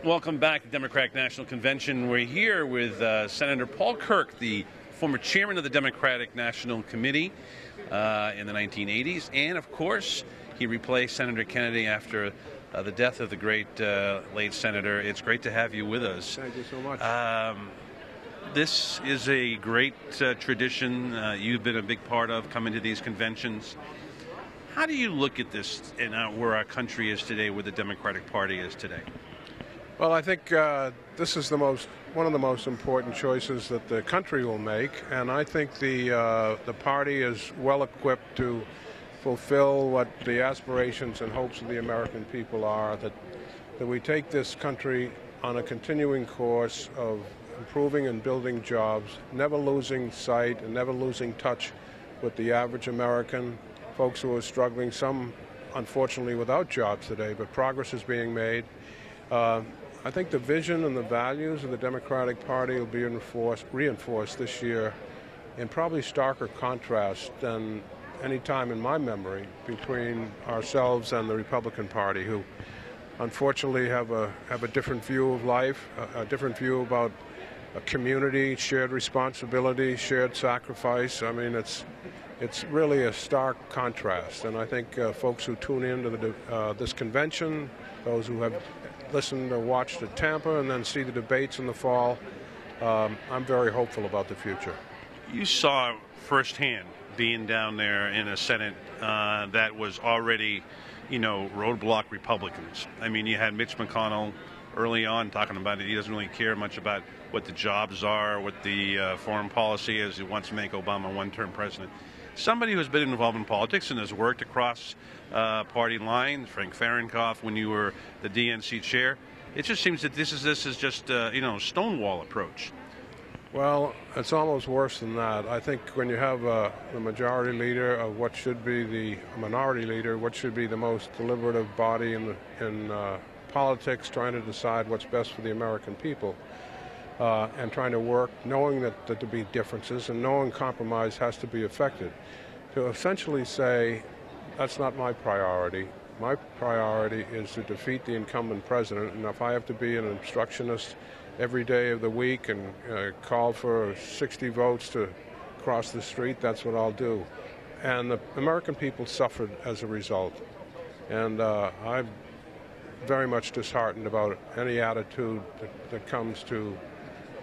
Welcome back to Democratic National Convention. We're here with Senator Paul Kirk, the former chairman of the Democratic National Committee in the 1980s. And, of course, he replaced Senator Kennedy after the death of the great late senator. It's great to have you with us. Thank you so much. This is a great tradition you've been a big part of, coming to these conventions. How do you look at this and where our country is today, where the Democratic Party is today? Well, I think this is one of the most important choices that the country will make, and I think the party is well equipped to fulfill what the aspirations and hopes of the American people are, that we take this country on a continuing course of improving and building jobs, never losing sight and never losing touch with the average American, folks who are struggling, some unfortunately without jobs today, but progress is being made. I think the vision and the values of the Democratic Party will be reinforced this year in probably starker contrast than any time in my memory between ourselves and the Republican Party, who unfortunately have a different view of life, a different view about a community, shared responsibility, shared sacrifice. I mean, it's really a stark contrast, and I think folks who tune into this convention, those who have listened or watched at Tampa and then see the debates in the fall, I'm very hopeful about the future. You saw firsthand being down there in a Senate that was already, roadblock Republicans. I mean, you had Mitch McConnell early on talking about it. He doesn't really care much about what the jobs are, what the foreign policy is. He wants to make Obama one-term president. Somebody who's been involved in politics and has worked across party lines, Frank Fahrenkopf, when you were the DNC chair, it just seems that this is just Stonewall approach. Well, it's almost worse than that. I think when you have the majority leader of what should be the minority leader, what should be the most deliberative body in politics, trying to decide what's best for the American people, and trying to work, knowing that there'll be differences and knowing compromise has to be effected, to essentially say, that's not my priority. My priority is to defeat the incumbent president, and if I have to be an obstructionist every day of the week and call for 60 votes to cross the street, that's what I'll do. And the American people suffered as a result. And I'm very much disheartened about any attitude that comes to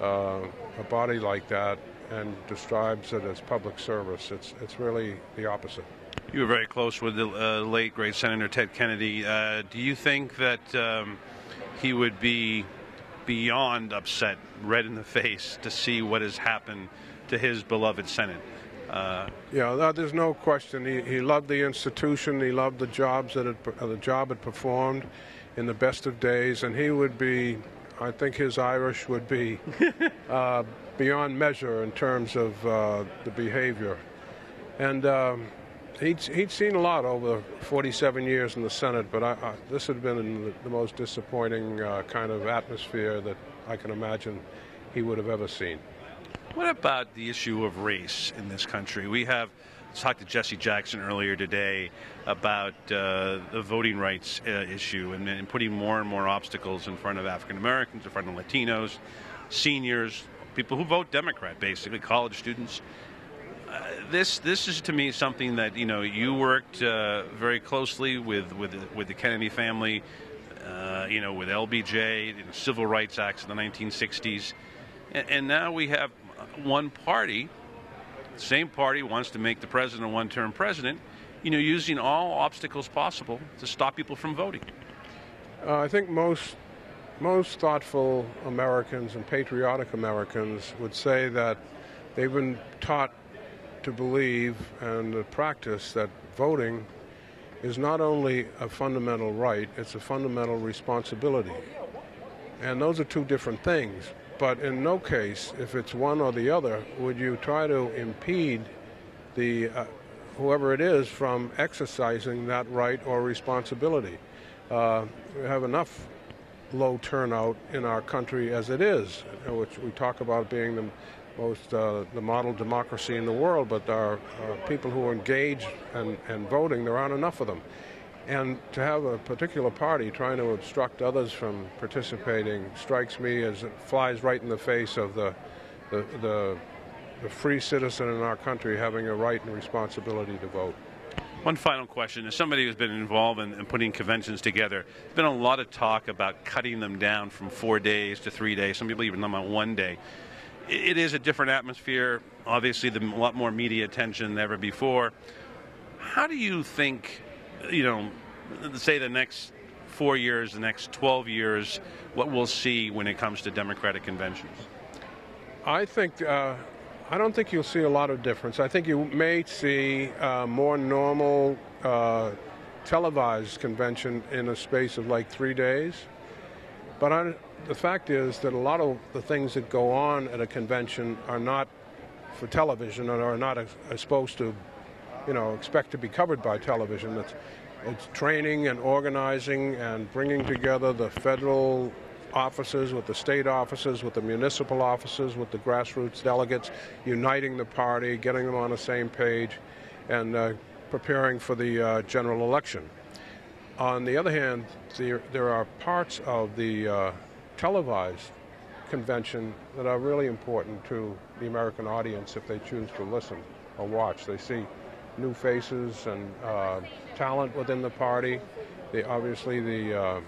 a body like that and describes it as public service. It's really the opposite. You were very close with the late, great Senator Ted Kennedy. Do you think that he would be beyond upset, red in the face, to see what has happened to his beloved Senate? Yeah, there's no question. He loved the institution. He loved the jobs the job it performed in the best of days, and he would be, I think his Irish would be beyond measure in terms of the behavior. And he'd seen a lot over 47 years in the Senate, but this had been the most disappointing kind of atmosphere that I can imagine he would have ever seen. What about the issue of race in this country? We have talked to Jesse Jackson earlier today about the voting rights issue and putting more and more obstacles in front of African Americans, in front of Latinos, seniors, people who vote Democrat, basically, college students. This is to me something that you worked very closely with the Kennedy family, with LBJ, the Civil Rights Acts in the 1960s, and now we have one party. The same party wants to make the president a one-term president, using all obstacles possible to stop people from voting. I think most thoughtful Americans and patriotic Americans would say that they've been taught to believe and practice that voting is not only a fundamental right, it's a fundamental responsibility. And those are two different things. But in no case, if it's one or the other, would you try to impede the whoever it is from exercising that right or responsibility. We have enough low turnout in our country as it is, which we talk about being the model democracy in the world, but our people who are engaged and voting, there aren't enough of them. And to have a particular party trying to obstruct others from participating strikes me as it flies right in the face of the free citizen in our country having a right and responsibility to vote. One final question. As somebody who's been involved in putting conventions together, there's been a lot of talk about cutting them down from 4 days to 3 days. Some people even talk about 1 day. It is a different atmosphere. Obviously, a lot more media attention than ever before. How do you think, say the next 4 years, the next 12 years, what we'll see when it comes to Democratic conventions? I don't think you'll see a lot of difference. I think you may see more normal televised convention in a space of like 3 days. But the fact is that a lot of the things that go on at a convention are not for television and are not supposed to, expect to be covered by television. It's training and organizing and bringing together the federal offices with the state offices, with the municipal offices, with the grassroots delegates, uniting the party, getting them on the same page, and preparing for the general election. On the other hand, there are parts of the televised convention that are really important to the American audience if they choose to listen or watch. They see new faces and talent within the party. Obviously, the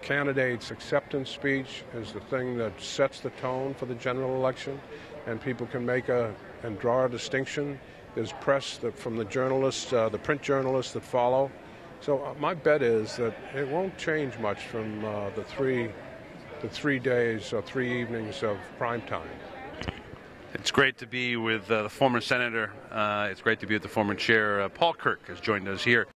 candidate's acceptance speech is the thing that sets the tone for the general election, and people can and draw a distinction. There's press from the journalists, the print journalists that follow. So my bet is that it won't change much from the 3 days or 3 evenings of prime time. It's great to be with the former senator. It's great to be with the former chair. Paul Kirk has joined us here.